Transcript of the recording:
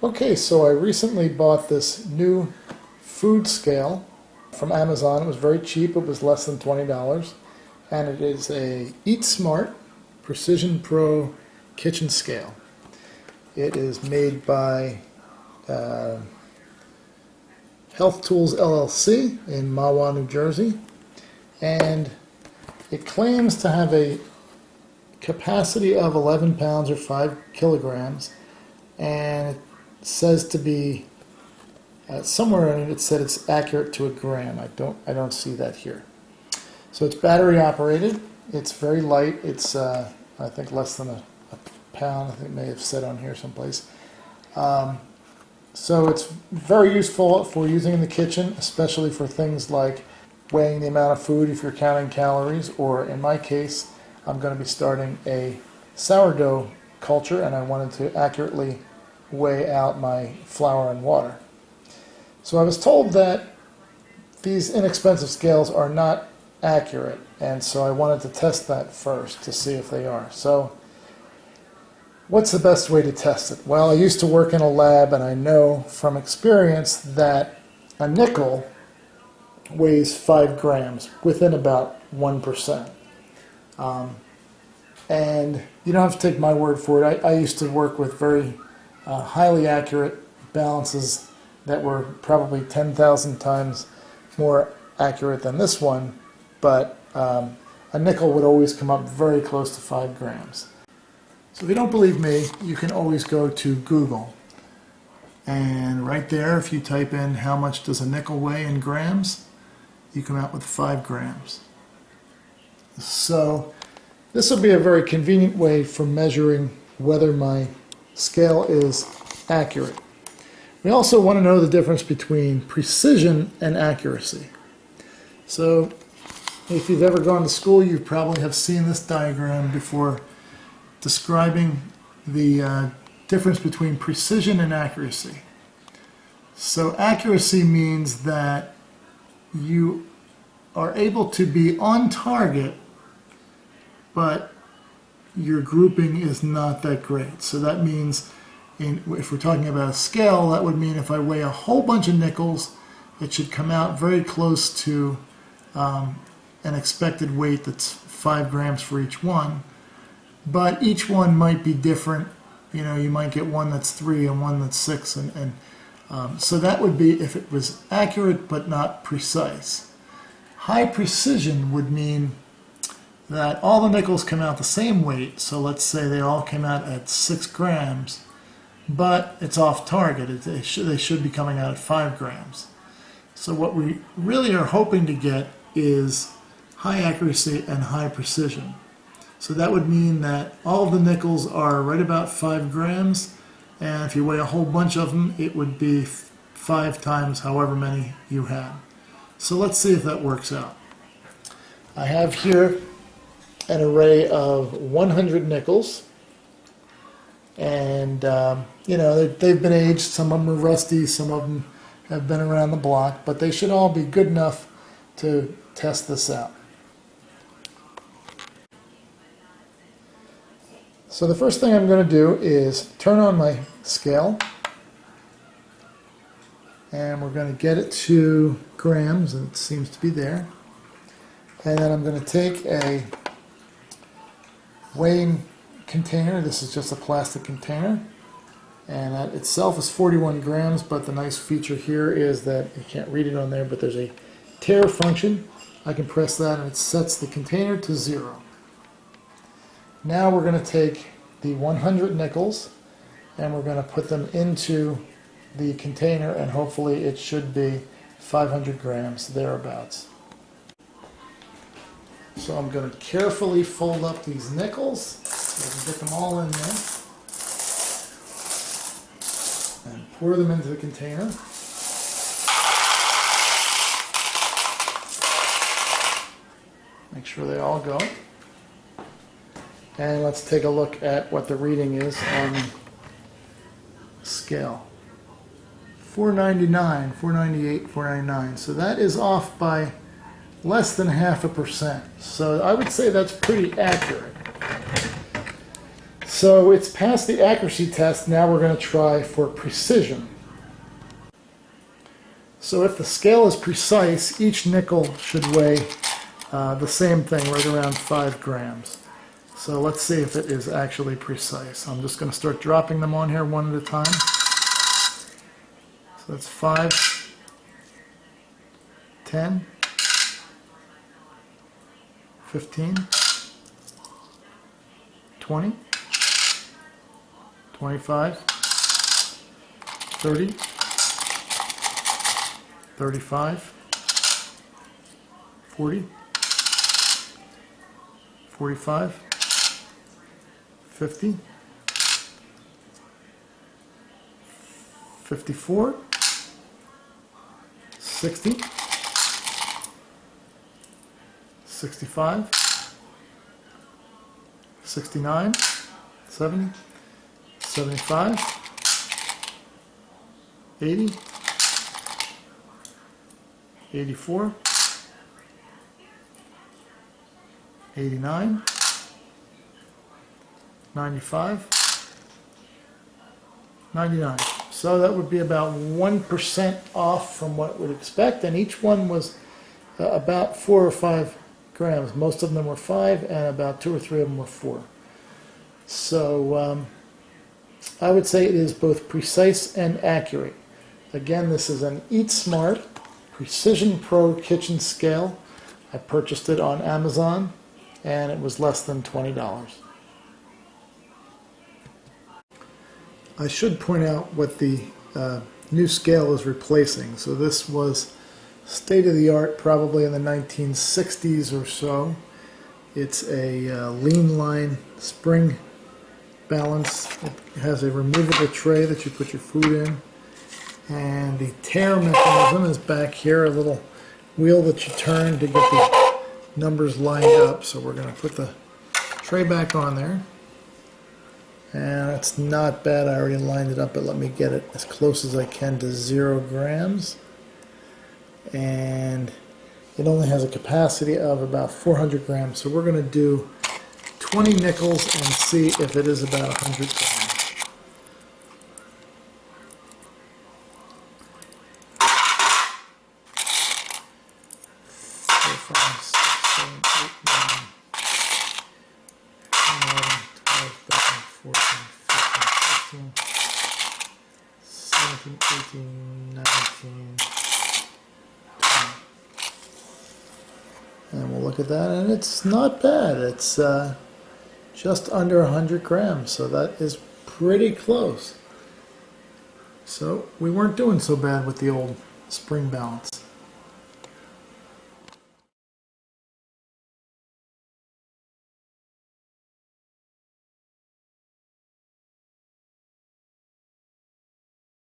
Okay, so I recently bought this new food scale from Amazon. It was very cheap. It was less than $20. And it is a Eat Smart Precision Pro kitchen scale. It is made by Health Tools LLC in Mahwah, New Jersey. And it claims to have a capacity of 11 pounds or 5 kilograms. And it says to be somewhere in it said it's accurate to a gram. I don't see that here. So it's battery operated. It's very light. It's I think less than a pound. I think it may have said on here someplace. So it's very useful for using in the kitchen, especially for things like weighing the amount of food if you're counting calories, or in my case, I'm going to be starting a sourdough culture and I wanted to accurately weigh out my flour and water. So I was told that these inexpensive scales are not accurate, and so I wanted to test that first to see if they are. So what's the best way to test it? Well, I used to work in a lab and I know from experience that a nickel weighs 5 grams within about 1%. And you don't have to take my word for it. I used to work with very highly accurate balances that were probably 10,000 times more accurate than this one, but a nickel would always come up very close to 5 grams. So if you don't believe me, you can always go to Google, and right there, if you type in how much does a nickel weigh in grams, you come out with 5 grams. So this will be a very convenient way for measuring whether my scale is accurate. We also want to know the difference between precision and accuracy. So if you've ever gone to school, you probably have seen this diagram before describing the difference between precision and accuracy. So accuracy means that you are able to be on target, but your grouping is not that great. So that means if we're talking about a scale, that would mean if I weigh a whole bunch of nickels, it should come out very close to an expected weight that's 5 grams for each one. But each one might be different. You know, you might get one that's 3 and one that's 6. So that would be if it was accurate but not precise. High precision would mean that all the nickels come out the same weight. So let's say they all came out at 6 grams, but it's off target. They should be coming out at 5 grams. So what we really are hoping to get is high accuracy and high precision. So that would mean that all of the nickels are right about 5 grams, and if you weigh a whole bunch of them, it would be 5 times however many you had. So let's see if that works out. I have here an array of 100 nickels, and you know, they've been aged. Some of them are rusty, some of them have been around the block, but they should all be good enough to test this out. So the first thing I'm going to do is turn on my scale, and we're going to get it to grams, and it seems to be there. And then I'm going to take a weighing container. This is just a plastic container, and that itself is 41 grams, but the nice feature here is that you can't read it on there, but there's a tare function. I can press that and it sets the container to 0. Now we're going to take the 100 nickels and we're going to put them into the container, and hopefully it should be 500 grams, thereabouts. So I'm going to carefully fold up these nickels so I can get them all in there and pour them into the container. Make sure they all go. And let's take a look at what the reading is on the scale. 499, 498, 499. So that is off by less than 0.5%. So I would say that's pretty accurate. So it's passed the accuracy test. Now we're going to try for precision. So if the scale is precise, each nickel should weigh the same thing, right around 5 grams. So let's see if it is actually precise. I'm just going to start dropping them on here one at a time. So that's 5, 10, 15, 20, 25, 30, 35, 40, 45, 50, 54, 60, 65, 69, 70, 75, 80, 84, 89, 95, 99. So that would be about 1% off from what we'd expect, and each one was about 4 or 5 grams. Most of them were 5, and about 2 or 3 of them were 4. So I would say it is both precise and accurate. Again, this is an Eat Smart Precision Pro kitchen scale. I purchased it on Amazon, and it was less than $20. I should point out what the new scale is replacing. So this was state-of-the-art probably in the 1960s or so. It's a lean line spring balance. It has a removable tray that you put your food in, and the tare mechanism is back here, a little wheel that you turn to get the numbers lined up. So we're going to put the tray back on there, and it's not bad. I already lined it up, but let me get it as close as I can to 0 grams. And it only has a capacity of about 400 grams. So we're going to do 20 nickels and see if it is about 100 grams. 4, 5, 6, 7, 8, 9, 11, 12, 13, 14, 15, 16, 17, 18, 19, 20. And we'll look at that, and it's not bad. It's just under 100 grams, so that is pretty close. So we weren't doing so bad with the old spring balance.